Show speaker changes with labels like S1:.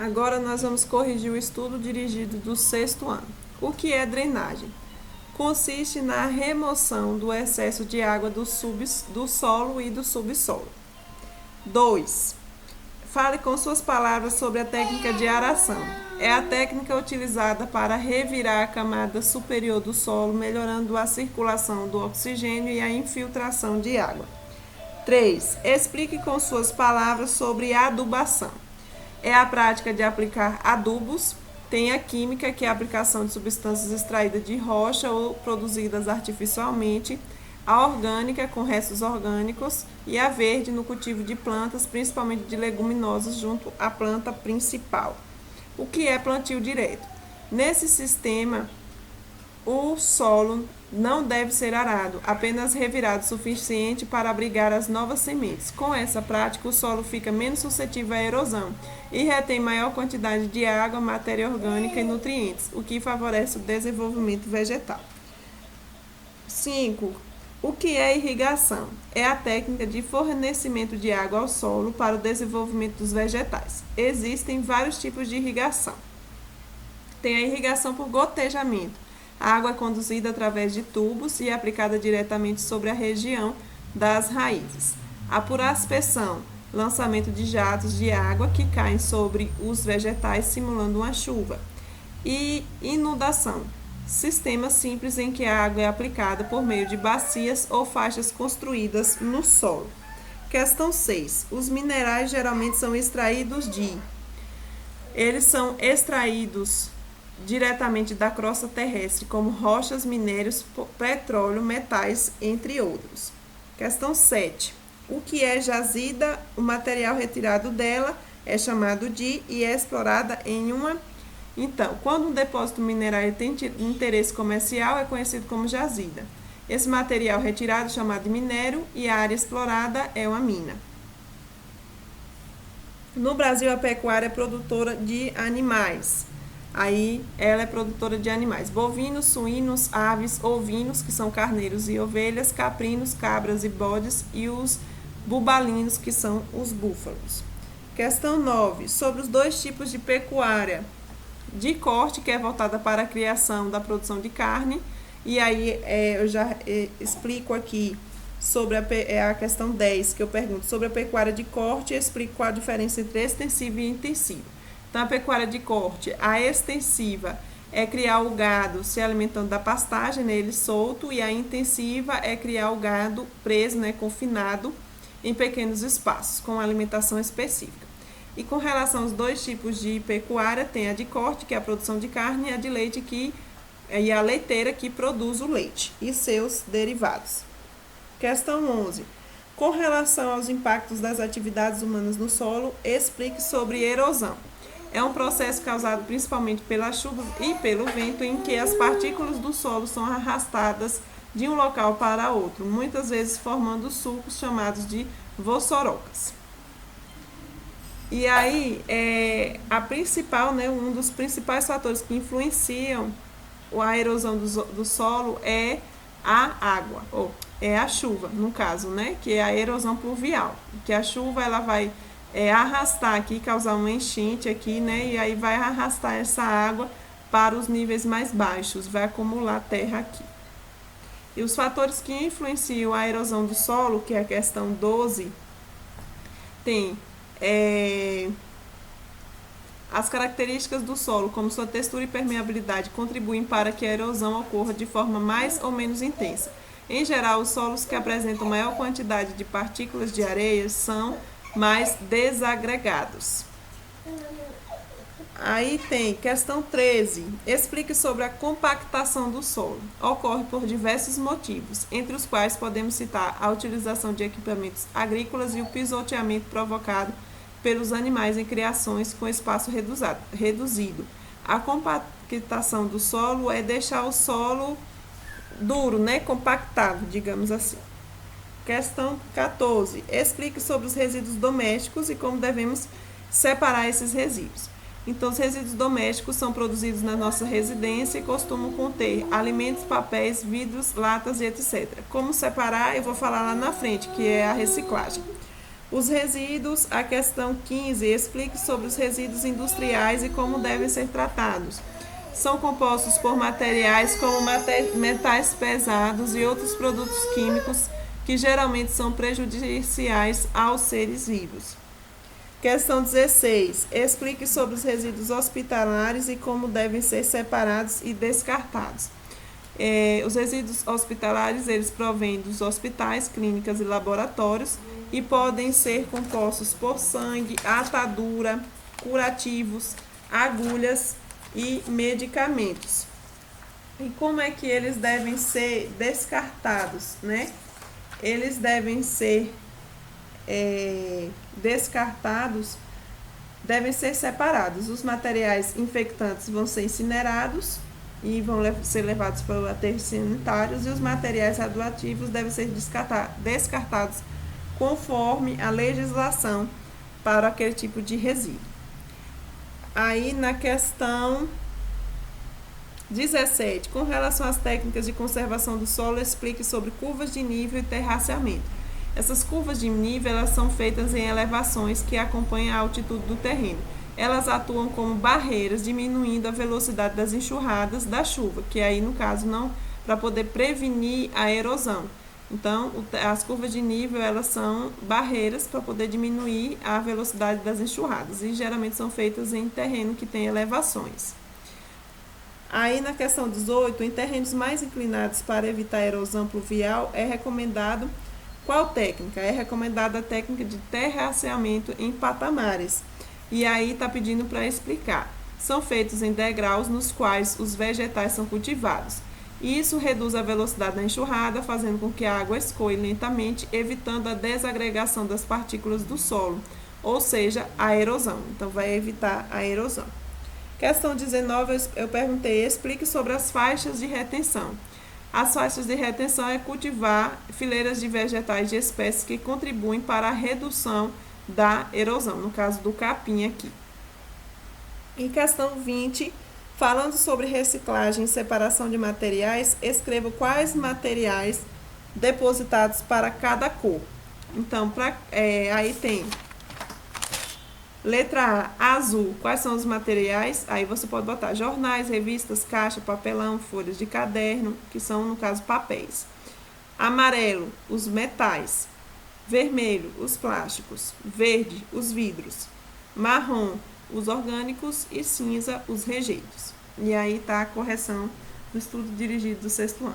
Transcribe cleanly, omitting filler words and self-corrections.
S1: Agora nós vamos corrigir o estudo dirigido do 6º ano. O que é drenagem? Consiste na remoção do excesso de água do solo e do subsolo. 2. Fale com suas palavras sobre a técnica de aração. É a técnica utilizada para revirar a camada superior do solo, melhorando a circulação do oxigênio e a infiltração de água. 3. Explique com suas palavras sobre adubação. É a prática de aplicar adubos. Tem a química, que é a aplicação de substâncias extraídas de rocha ou produzidas artificialmente. A orgânica, com restos orgânicos. E a verde, no cultivo de plantas, principalmente de leguminosas, junto à planta principal. O que é plantio direto? Nesse sistema, o solo não deve ser arado, apenas revirado o suficiente para abrigar as novas sementes. Com essa prática, o solo fica menos suscetível à erosão e retém maior quantidade de água, matéria orgânica e nutrientes, o que favorece o desenvolvimento vegetal. 5. O que é irrigação? É a técnica de fornecimento de água ao solo para o desenvolvimento dos vegetais. Existem vários tipos de irrigação. Tem a irrigação por gotejamento. A água é conduzida através de tubos e é aplicada diretamente sobre a região das raízes. A por aspersão, lançamento de jatos de água que caem sobre os vegetais simulando uma chuva. E inundação, sistema simples em que a água é aplicada por meio de bacias ou faixas construídas no solo. Questão 6. Os minerais geralmente são extraídos de... Eles são extraídos diretamente da crosta terrestre, como rochas, minérios, petróleo, metais, entre outros. Questão 7. O que é jazida? O material retirado dela é chamado de e é explorada em uma... Então, quando um depósito minerário tem interesse comercial, é conhecido como jazida. Esse material retirado é chamado de minério e a área explorada é uma mina. No Brasil, a pecuária é produtora de animais. Aí, ela é produtora de animais: bovinos, suínos, aves, ovinos, que são carneiros e ovelhas, caprinos, cabras e bodes, e os bubalinos, que são os búfalos. Questão 9. Sobre os dois tipos de pecuária: de corte, que é voltada para a criação da produção de carne. E aí, eu já explico aqui sobre a questão 10, que eu pergunto sobre a pecuária de corte, e explico qual a diferença entre extensiva e intensiva. Então, a pecuária de corte, a extensiva é criar o gado se alimentando da pastagem, né, ele solto, e a intensiva é criar o gado preso, né, confinado em pequenos espaços, com alimentação específica. E com relação aos dois tipos de pecuária, tem a de corte, que é a produção de carne, e a de leite, e a leiteira, que produz o leite e seus derivados. Questão 11. Com relação aos impactos das atividades humanas no solo, explique sobre erosão. É um processo causado principalmente pela chuva e pelo vento, em que as partículas do solo são arrastadas de um local para outro, muitas vezes formando sulcos chamados de vossorocas. E aí, a principal, né, um dos principais fatores que influenciam a erosão do solo é a água, ou é a chuva, no caso, né, que é a erosão pluvial, que a chuva ela vai arrastar aqui, causar uma enchente aqui, né, e aí vai arrastar essa água para os níveis mais baixos, vai acumular terra aqui. E os fatores que influenciam a erosão do solo, que é a questão 12, tem as características do solo, como sua textura e permeabilidade, contribuem para que a erosão ocorra de forma mais ou menos intensa. Em geral, os solos que apresentam maior quantidade de partículas de areia são mais desagregados. Aí tem questão 13. Explique sobre a compactação do solo. Ocorre por diversos motivos, entre os quais podemos citar a utilização de equipamentos agrícolas e o pisoteamento provocado pelos animais em criações com espaço reduzido. A compactação do solo é deixar o solo duro, né, compactado, digamos assim. Questão 14. Explique sobre os resíduos domésticos e como devemos separar esses resíduos. Então, os resíduos domésticos são produzidos na nossa residência e costumam conter alimentos, papéis, vidros, latas e etc. Como separar, eu vou falar lá na frente, que é a reciclagem. Os resíduos, a questão 15, explique sobre os resíduos industriais e como devem ser tratados. São compostos por materiais como metais pesados e outros produtos químicos que geralmente são prejudiciais aos seres vivos. Questão 16. Explique sobre os resíduos hospitalares e como devem ser separados e descartados. Os resíduos hospitalares, eles provêm dos hospitais, clínicas e laboratórios e podem ser compostos por sangue, atadura, curativos, agulhas e medicamentos. E como é que eles devem ser descartados, né? Eles devem ser descartados, devem ser separados. Os materiais infectantes vão ser incinerados e vão ser levados para aterros sanitários, e os materiais radioativos devem ser descartados conforme a legislação para aquele tipo de resíduo. Aí na questão 17, com relação às técnicas de conservação do solo, explique sobre curvas de nível e terraceamento. Essas curvas de nível, elas são feitas em elevações que acompanham a altitude do terreno. Elas atuam como barreiras, diminuindo a velocidade das enxurradas da chuva, que aí no caso não, para poder prevenir a erosão. Então, as curvas de nível, elas são barreiras para poder diminuir a velocidade das enxurradas e geralmente são feitas em terreno que tem elevações. Aí na questão 18, em terrenos mais inclinados para evitar a erosão pluvial, é recomendado qual técnica? É recomendada a técnica de terraceamento em patamares. E aí está pedindo para explicar. São feitos em degraus nos quais os vegetais são cultivados. Isso reduz a velocidade da enxurrada, fazendo com que a água escoe lentamente, evitando a desagregação das partículas do solo, ou seja, a erosão. Então, vai evitar a erosão. Questão 19, eu perguntei, explique sobre as faixas de retenção. As faixas de retenção é cultivar fileiras de vegetais de espécies que contribuem para a redução da erosão, no caso do capim aqui. Em questão 20, falando sobre reciclagem e separação de materiais, escreva quais materiais depositados para cada cor. Então, aí tem letra A, azul, quais são os materiais? Aí você pode botar jornais, revistas, caixa, papelão, folhas de caderno, que são, no caso, papéis. Amarelo, os metais. Vermelho, os plásticos. Verde, os vidros. Marrom, os orgânicos. E cinza, os rejeitos. E aí está a correção do estudo dirigido do 6º ano.